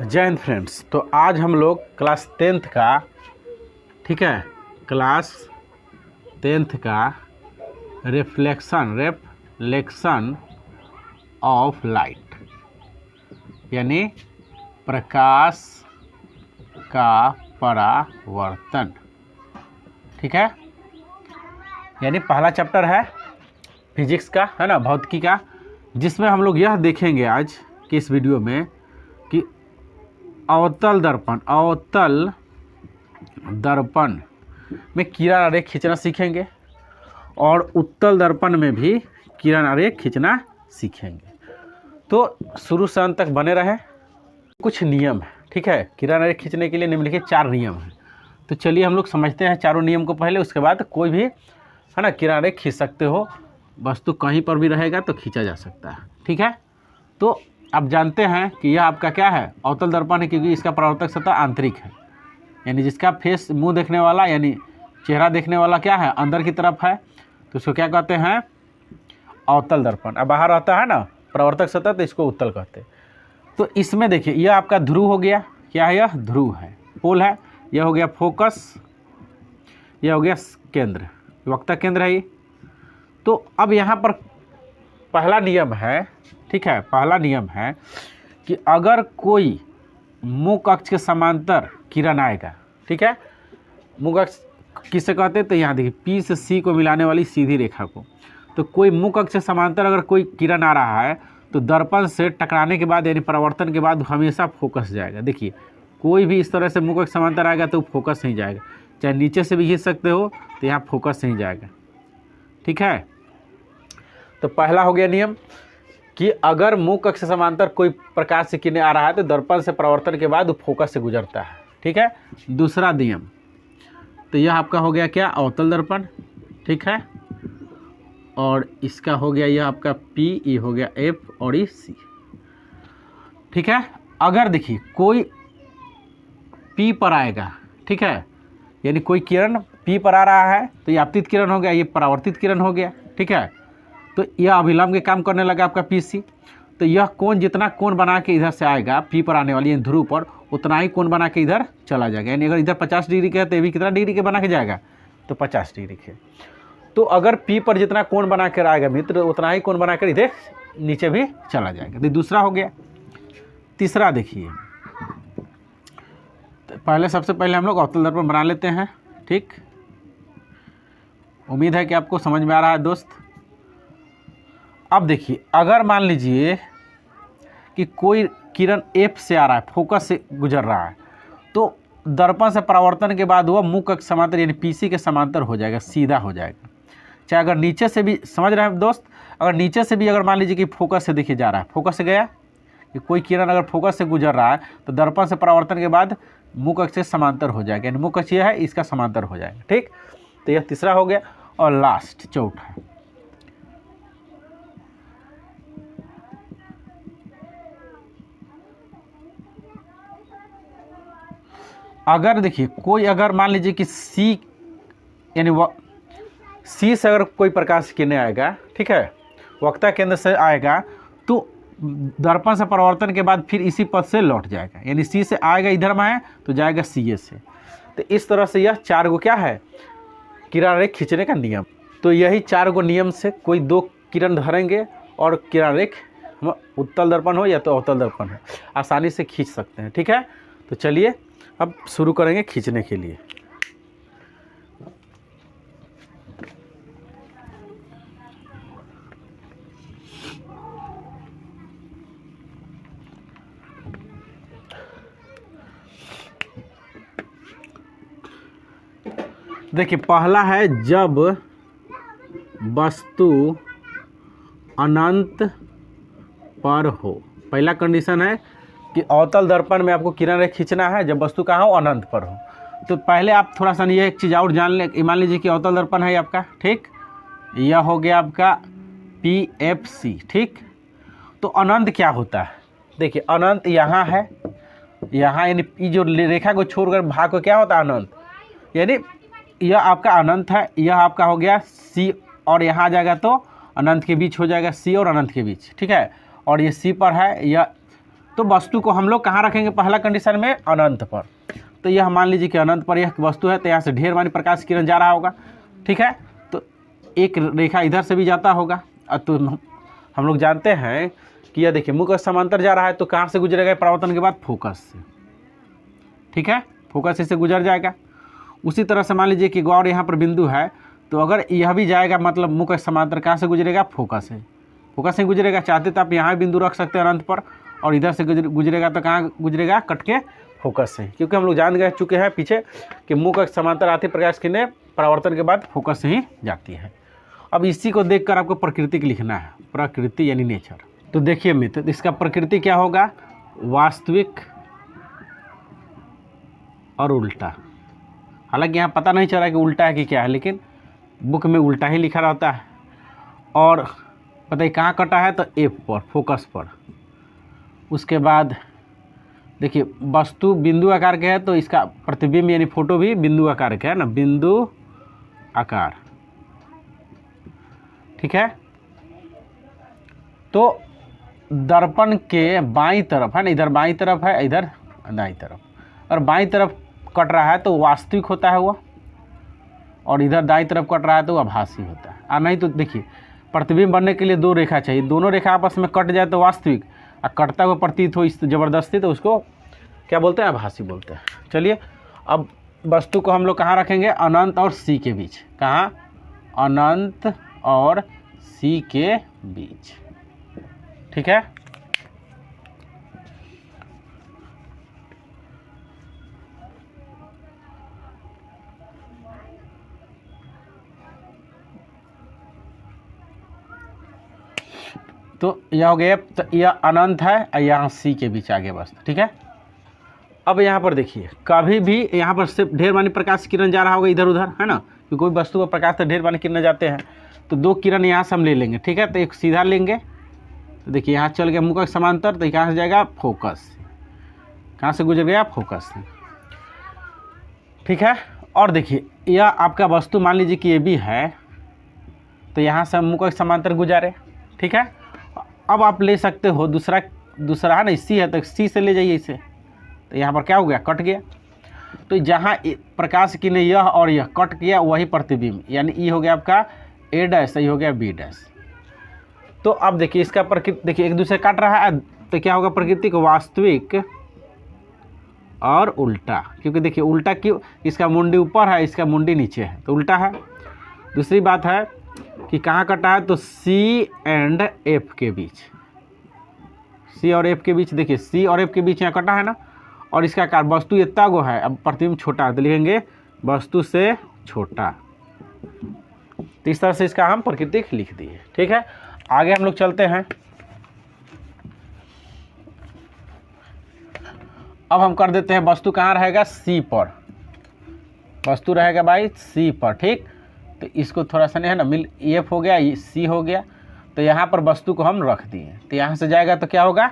जय हिंद फ्रेंड्स। तो आज हम लोग क्लास 10th का, ठीक है, क्लास 10th का रिफ्लेक्शन ऑफ लाइट यानी प्रकाश का परावर्तन, ठीक है, यानी पहला चैप्टर है फिजिक्स का, है ना, भौतिकी का, जिसमें हम लोग यह देखेंगे आज की इस वीडियो में कि अवतल दर्पण में किरण आरेख खींचना सीखेंगे और उत्तल दर्पण में भी किरण आरेख खींचना सीखेंगे। तो शुरू से अंत तक बने रहे। कुछ नियम है, ठीक है, किरण आरेख खींचने के लिए निम्नलिखित 4 नियम हैं। तो चलिए हम लोग समझते हैं चारों नियम को पहले, उसके बाद कोई भी, है ना, किरण आरेख खींच सकते हो। वस्तु कहीं पर भी रहेगा तो खींचा जा सकता है, ठीक है। तो आप जानते हैं कि यह आपका क्या है, अवतल दर्पण है, क्योंकि इसका परावर्तक सतह आंतरिक है, यानी जिसका फेस, मुंह देखने वाला यानी चेहरा देखने वाला क्या है, अंदर की तरफ है, तो इसको क्या कहते हैं, अवतल दर्पण। अब बाहर रहता है ना परावर्तक सतह, तो इसको उत्तल कहते हैं। तो इसमें देखिए यह आपका ध्रुव हो गया, क्या है, यह ध्रुव है, पोल है, यह हो गया फोकस, यह हो गया केंद्र, वक्ता केंद्र है ये। तो अब यहाँ पर पहला नियम है, ठीक है, पहला नियम है कि अगर कोई मुख्य अक्ष के समांतर किरण आएगा, ठीक है, मुख्य अक्ष किसे कहते हैं, तो यहाँ देखिए P से C को मिलाने वाली सीधी रेखा को। तो कोई मुख्य अक्ष से समांतर अगर कोई किरण आ रहा है तो दर्पण से टकराने के बाद यानी परावर्तन के बाद हमेशा फोकस जाएगा। देखिए कोई भी इस तरह से मुख्य अक्ष समांतर आएगा तो फोकस नहीं जाएगा, चाहे नीचे से भी खींच सकते हो तो यहाँ फोकस नहीं जाएगा, ठीक है। तो पहला हो गया नियम कि अगर मुख्य अक्ष समांतर कोई प्रकाश से किरण आ रहा है तो दर्पण से परावर्तन के बाद वो फोकस से गुजरता है, ठीक है। दूसरा नियम, तो यह आपका हो गया क्या, अवतल दर्पण, ठीक है, और इसका हो गया यह आपका P, ये हो गया F और ये C, ठीक है। अगर देखिए कोई P पर आएगा, ठीक है, यानी कोई किरण P पर आ रहा है तो ये आपतित किरण हो गया, ये परावर्तित किरण हो गया, ठीक है। तो यह अभिलंब के काम करने लगा आपका PC। तो यह कोण जितना कोण बना के इधर से आएगा P पर आने वाली यानी ध्रुव पर, उतना ही कोण बना के इधर चला जाएगा। यानी अगर इधर 50 डिग्री के है तो ये भी कितना डिग्री के बना के जाएगा, तो 50 डिग्री के। तो अगर P पर जितना कोण बना कर आएगा मित्र, उतना ही कोण बना कर इधर नीचे भी चला जाएगा। तो दूसरा हो गया। तीसरा देखिए, तो पहले सबसे पहले हम लोग अवतल दर्पण बना लेते हैं, ठीक। उम्मीद है कि आपको समझ में आ रहा है दोस्त। अब देखिए अगर मान लीजिए कि कोई किरण F से आ रहा है, फोकस से गुजर रहा है, तो दर्पण से परावर्तन के बाद वह मुख्य अक्ष समांतर यानी PC के समांतर हो जाएगा, सीधा हो जाएगा। चाहे अगर नीचे से भी, समझ रहे हैं दोस्त, अगर नीचे से भी अगर मान लीजिए कि फोकस से देखिए जा रहा है, फोकस से गया कि कोई किरण अगर फोकस से गुजर रहा है तो दर्पण से परावर्तन के बाद मुख्य अक्ष से समांतर हो जाएगा, यानी मुख्य अक्ष यह है, इसका समांतर हो जाएगा, ठीक। तो यह तीसरा हो गया। और लास्ट चौथा, अगर देखिए कोई अगर मान लीजिए कि C यानी C से अगर कोई प्रकाश किरण आएगा, ठीक है, वक्ता केंद्र से आएगा, तो दर्पण से परावर्तन के बाद फिर इसी पथ से लौट जाएगा, यानी C से आएगा इधर में है तो जाएगा CA से। तो इस तरह से यह 4 गो क्या है, किरण रेख खींचने का नियम। तो यही 4 गो नियम से कोई 2 किरण धरेंगे और किरण रेख, हम उत्तल दर्पण हो या तो अवतल दर्पण है, आसानी से खींच सकते हैं, ठीक है। तो चलिए अब शुरू करेंगे खींचने के लिए। देखिए पहला है जब वस्तु अनंत पर हो। पहला कंडीशन है कि अवतल दर्पण में आपको किरण रेख खींचना है जब वस्तु कहाँ हो, अनंत पर हो। तो पहले आप थोड़ा सा ये एक चीज़ और जान ले, मान लीजिए कि अवतल दर्पण है आपका, ठीक, यह हो गया आपका PFC, ठीक। तो अनंत क्या होता है, देखिए अनंत यहाँ है, यहाँ यानी ये जो रेखा को छोड़कर भाग को क्या होता है, अनंत, यानी यह आपका अनंत है, यह आपका हो गया C और यहाँ आ जाएगा तो अनंत के बीच हो जाएगा, C और अनंत के बीच, ठीक है। और ये C पर है, यह तो तो वस्तु को हम लोग कहाँ रखेंगे, पहला कंडीशन में अनंत पर। तो यह मान लीजिए कि अनंत पर यह वस्तु है, तो यहाँ से ढेर मानी प्रकाश किरण जा रहा होगा, ठीक है। तो एक रेखा इधर से भी जाता होगा। तो हम लोग जानते हैं कि यह देखिए मुख समांतर जा रहा है, तो कहाँ से गुजरेगा परावर्तन के बाद, फोकस से, ठीक है, फोकस से गुजर जाएगा। उसी तरह से मान लीजिए कि गौर यहाँ पर बिंदु है, तो अगर यह भी जाएगा मतलब मुख समांतर कहाँ से गुजरेगा, फोकस से, फोकस से गुजरेगा। चाहते तो आप यहाँ बिंदु रख सकते हैं अनंत पर, और इधर से गुजरेगा तो कहाँ गुजरेगा, कट के फोकस से, क्योंकि हम लोग जान गए चुके हैं पीछे कि मुख समांतर आती प्रकाश किरणें परावर्तन के बाद फोकस से ही जाती है। अब इसी को देखकर आपको प्रकृति लिखना है, प्रकृति यानी नेचर। तो देखिए मित्र, इसका प्रकृति क्या होगा, वास्तविक और उल्टा। हालांकि यहाँ पता नहीं चल रहा है कि उल्टा है कि क्या है, लेकिन बुक में उल्टा ही लिखा रहता है। और पता ही कहाँ कटा है, तो एफ पर, फोकस पर। उसके बाद देखिए वस्तु बिंदु आकार के है, तो इसका प्रतिबिंब यानी फोटो भी बिंदु आकार का है ना, बिंदु आकार, ठीक है। तो दर्पण के बाईं तरफ है ना, इधर बाईं तरफ है, इधर दाईं तरफ, और बाईं तरफ कट रहा है तो वास्तविक होता है वो, और इधर दाईं तरफ कट रहा है तो आभासी होता है। और नहीं तो देखिए प्रतिबिंब बनने के लिए दो रेखा चाहिए, दोनों रेखा आपस में कट जाए तो वास्तविक, और कटता हुआ प्रतीत हो इस ज़बरदस्ती तो उसको क्या बोलते हैं, आभासी बोलते हैं। चलिए अब वस्तु को हम लोग कहाँ रखेंगे, अनंत और सी के बीच। कहाँ, अनंत और सी के बीच, ठीक है। तो यह हो गया, तो यह अनंत है और यहाँ सी के बीच आ गया बस, ठीक है। अब यहाँ पर देखिए कभी भी यहाँ पर सिर्फ ढेर मानी प्रकाश किरण जा रहा होगा इधर उधर, है ना, क्योंकि कोई वस्तु पर प्रकाश से ढेर मानी किरण जाते हैं। तो दो किरण यहाँ से हम ले लेंगे, ठीक है। तो एक सीधा लेंगे, तो देखिए यहाँ चल गया मुख समांतर, तो कहाँ से जाएगा, फोकस, कहाँ से गुजर गया, फोकस से, ठीक है। और देखिए यह आपका वस्तु मान लीजिए कि ये भी है, तो यहाँ से मुख समांतर गुजारे, ठीक है। अब आप ले सकते हो दूसरा है ना, सी है तो सी से ले जाइए इसे, तो यहाँ पर क्या हो गया, कट गया। तो जहाँ प्रकाश की ने यह और यह कट गया, वही प्रतिबिंब, यानी ई हो गया आपका ए डैश, ये हो गया बी डैश। तो अब देखिए इसका प्रकृति, देखिए एक दूसरे काट रहा है, तो क्या होगा प्रकृति को, वास्तविक और उल्टा, क्योंकि देखिए उल्टा क्यों, इसका मुंडी ऊपर है, इसका मुंडी नीचे है, तो उल्टा है। दूसरी बात है कि कहाँ कटा है, तो सी एंड एफ के बीच, सी और एफ के बीच, देखिए सी और एफ के बीच यहाँ कटा है ना, और इसका आकार वस्तु इतना गो है, अब प्रतिबिंब छोटा है तो लिखेंगे वस्तु से छोटा। तो इस तरह से इसका हम प्रकृति लिख दिए, ठीक है। आगे हम लोग चलते हैं। अब हम कर देते हैं वस्तु कहाँ रहेगा, सी पर, वस्तु रहेगा भाई सी पर, ठीक। तो इसको थोड़ा सा नहीं है ना, मिल एफ हो गया, सी हो गया, तो यहाँ पर वस्तु को हम रख दिए। तो यहाँ से जाएगा तो क्या होगा,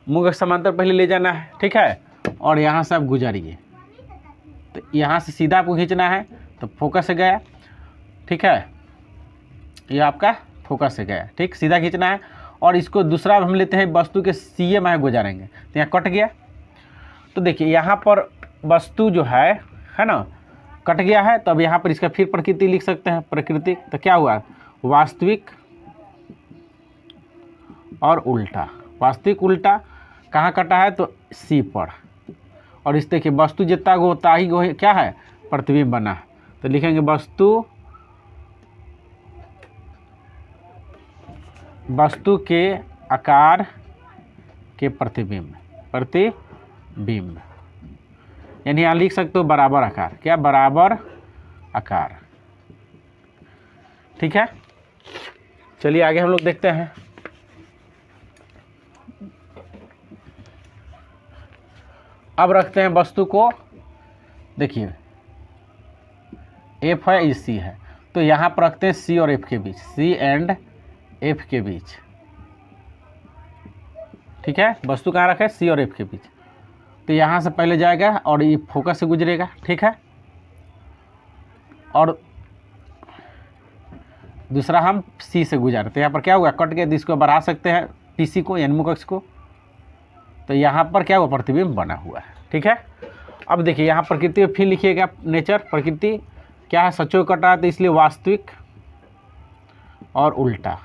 मुख समांतर पहले ले जाना है, ठीक है, और यहाँ से आप गुजारिए। तो यहाँ से सीधा आपको खींचना है, तो फोकस से गया, ठीक है, ये आपका फोकस से गया, ठीक, सीधा खींचना है। और इसको दूसरा हम लेते हैं वस्तु के सी में गुजारेंगे, तो यहाँ कट गया। तो देखिए यहाँ पर वस्तु जो है ना, कट गया है, तो अब यहाँ पर इसका फिर प्रकृति लिख सकते हैं, प्रकृति। तो क्या हुआ, वास्तविक और उल्टा, वास्तविक उल्टा, कहाँ कटा है, तो सी पर। और इस देखिए वस्तु जितना गो होता ही गो क्या है, प्रतिबिंब बना है, तो लिखेंगे वस्तु के आकार के प्रतिबिंब, यानी यहाँ लिख सकते हो बराबर आकार, क्या, बराबर आकार, ठीक है। चलिए आगे हम लोग देखते हैं। अब रखते हैं वस्तु को, देखिए एफ है, सी है, तो यहाँ पर रखते हैं सी और एफ के बीच, सी एंड एफ के बीच, ठीक है। वस्तु कहाँ रखे, सी और एफ के बीच। तो यहाँ से पहले जाएगा और ये फोकस से गुजरेगा, ठीक है। और दूसरा हम सी से गुजारते हैं, यहाँ पर क्या होगा, कट गया, इसको बढ़ा सकते हैं पीसी को यानी मुख अक्ष को, तो यहाँ पर क्या हुआ, प्रतिबिंब बना हुआ है। ठीक है, अब देखिए यहाँ प्रकृति में फिर लिखिएगा नेचर, प्रकृति क्या है, सचो कटा, तो इसलिए वास्तविक और उल्टा।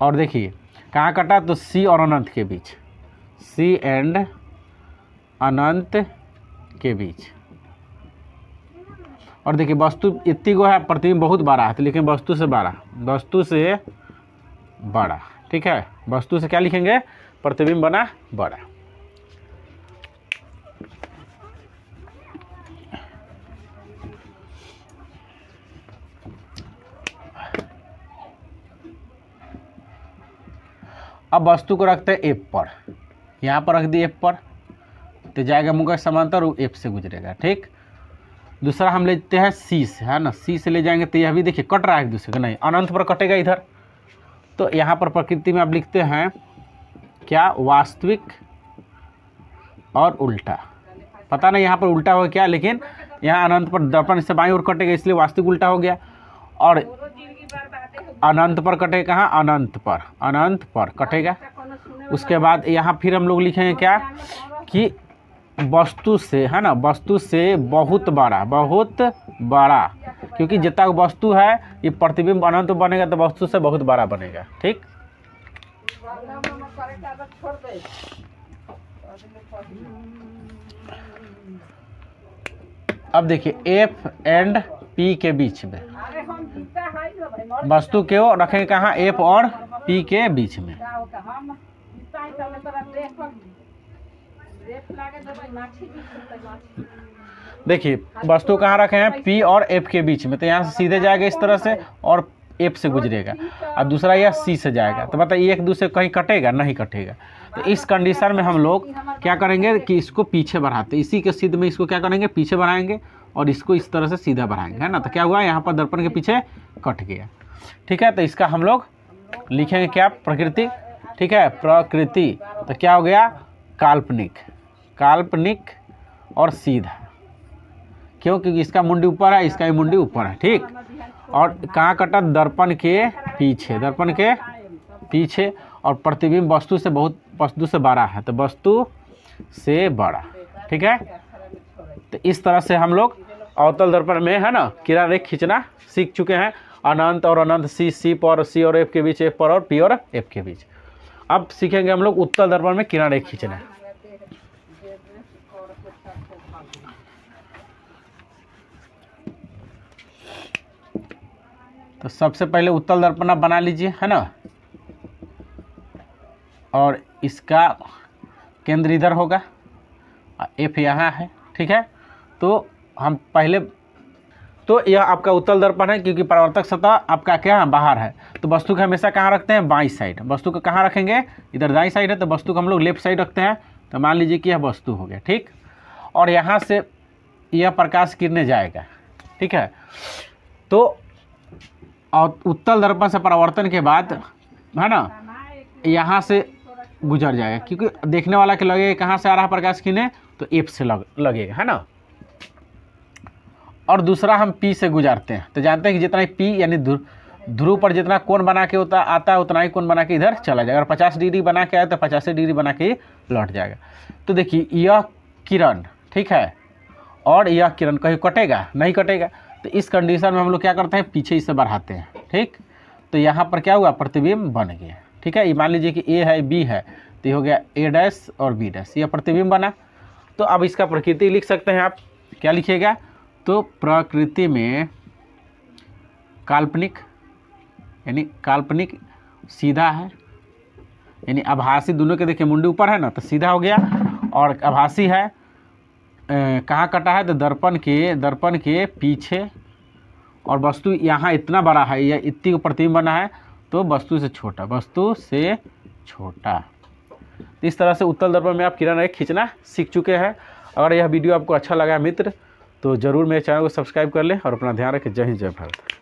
और देखिए कहाँ कटा, तो सी और अनंत के बीच, सी एंड अनंत के बीच। और देखिए वस्तु इतनी को है, प्रतिबिंब बहुत बड़ा है, तो लेकिन वस्तु से बड़ा, वस्तु से बड़ा। ठीक है, वस्तु से क्या लिखेंगे, प्रतिबिंब बना बड़ा। अब वस्तु को रखते हैं एफ पर, यहाँ पर रख दिए एफ पर, तो जाएगा मुख समांतर, वो एफ से गुजरेगा। ठीक, दूसरा हम लेते हैं सी से, है ना, सी से ले जाएंगे तो यह भी देखिए कट रहा है एक दूसरे का, नहीं अनंत पर कटेगा इधर। तो यहाँ पर प्रकृति में आप लिखते हैं क्या, वास्तविक और उल्टा। पता नहीं यहाँ पर उल्टा हो क्या, लेकिन यहाँ अनंत पर दर्पण से बाईं ओर कटेगा, इसलिए वास्तविक उल्टा हो गया। और अनंत पर कटेगा, कहाँ, अनंत पर कटेगा। उसके बाद यहाँ फिर हम लोग लिखेंगे क्या, कि वस्तु से, है ना, वस्तु से बहुत बड़ा, बहुत बड़ा, क्योंकि जितना वस्तु है ये प्रतिबिंब अनंत बनेगा तो वस्तु से बहुत बड़ा बनेगा। ठीक, अब देखिए एफ एंड पी के बीच में वस्तु के वो रखेंगे कहाँ, एफ और पी के बीच में। देखिए वस्तु कहाँ रखे हैं, पी और एफ के बीच में, तो यहाँ से सीधे जाएगा इस तरह से और एफ से गुजरेगा, और दूसरा यह सी से जाएगा। तो बताइए एक दूसरे कहीं कटेगा, नहीं कटेगा। तो इस कंडीशन में हम लोग क्या करेंगे कि इसको पीछे बढ़ाते, इसी के सिद्ध में इसको क्या करेंगे, पीछे बढ़ाएंगे और इसको इस तरह से सीधा बढ़ाएंगे, है ना। तो क्या हुआ, यहाँ पर दर्पण के पीछे कट गया। ठीक है, तो इसका हम लोग लिखेंगे क्या, प्रकृति। ठीक है, प्रकृति तो क्या हो गया, काल्पनिक, काल्पनिक और सीधा। क्यों, क्योंकि इसका मुंडी ऊपर है, इसका भी मुंडी ऊपर है। ठीक, और कहाँ कटा, दर्पण के पीछे, दर्पण के पीछे। और प्रतिबिंब वस्तु से बहुत, वस्तु से बड़ा है, तो वस्तु से बड़ा। ठीक है, तो इस तरह से हम लोग अवतल दर्पण में, है ना, किरण रेखा खींचना सीख चुके हैं। अनंत और अनंत, सी पर, सी और एफ के बीच, एफ पर और पी और एफ के बीच। अब सीखेंगे हम लोग उत्तल दर्पण में किरण रेखा खींचना। तो सबसे पहले उत्तल दर्पण आप बना लीजिए, है ना, और इसका केंद्र इधर होगा, एफ यहाँ है। ठीक है, तो हम पहले, तो यह आपका उत्तल दर्पण है, क्योंकि परावर्तक सतह आपका क्या बाहर है, तो वस्तु को हमेशा कहाँ रखते हैं, बाईं साइड। वस्तु को कहाँ रखेंगे, इधर दाईं साइड है, तो वस्तु को हम लोग लेफ्ट साइड रखते हैं। तो मान लीजिए कि यह वस्तु हो गया। ठीक, और यहाँ से यह प्रकाश किरणें जाएगा। ठीक है, तो उत्तल दर्पण से परावर्तन के बाद, है ना, यहाँ से गुजर जाएगा, क्योंकि देखने वाला के लगेगा कहाँ से आ रहा प्रकाश किरणें, तो एफ से लगेगा, है ना। और दूसरा हम पी से गुजारते हैं, तो जानते हैं कि जितना पी यानी ध्रुव पर जितना कोण बना के आता है उतना ही कोण बना के इधर चला जाएगा। अगर 50 डिग्री बना के आए तो 50 डिग्री बना के लौट जाएगा। तो देखिए यह किरण, ठीक है, और यह किरण कहीं कटेगा, नहीं कटेगा। तो इस कंडीशन में हम लोग क्या करते हैं, पीछे इसे बढ़ाते हैं। ठीक, तो यहाँ पर क्या हुआ, प्रतिबिंब बन गया। ठीक है, ये मान लीजिए कि ए है, बी है, तो ये हो गया ए डैश और बी डैश, यह प्रतिबिंब बना। तो अब इसका प्रकृति लिख सकते हैं आप, क्या लिखिएगा, तो प्रकृति में काल्पनिक, यानी काल्पनिक सीधा है, यानी आभासी, दोनों के देखिए मुंडी ऊपर है ना, तो सीधा हो गया। और आभासी है, कहाँ कटा है, तो दर्पण के पीछे। और वस्तु यहाँ इतना बड़ा है, या इतनी प्रतिबिंब बना है, तो वस्तु से छोटा, वस्तु से छोटा। इस तरह से उत्तल दर्पण में आप किरण रेखा खींचना सीख चुके हैं। अगर यह वीडियो आपको अच्छा लगा मित्र, तो ज़रूर मेरे चैनल को सब्सक्राइब कर लें और अपना ध्यान रखें। जय हिंद, जय भारत।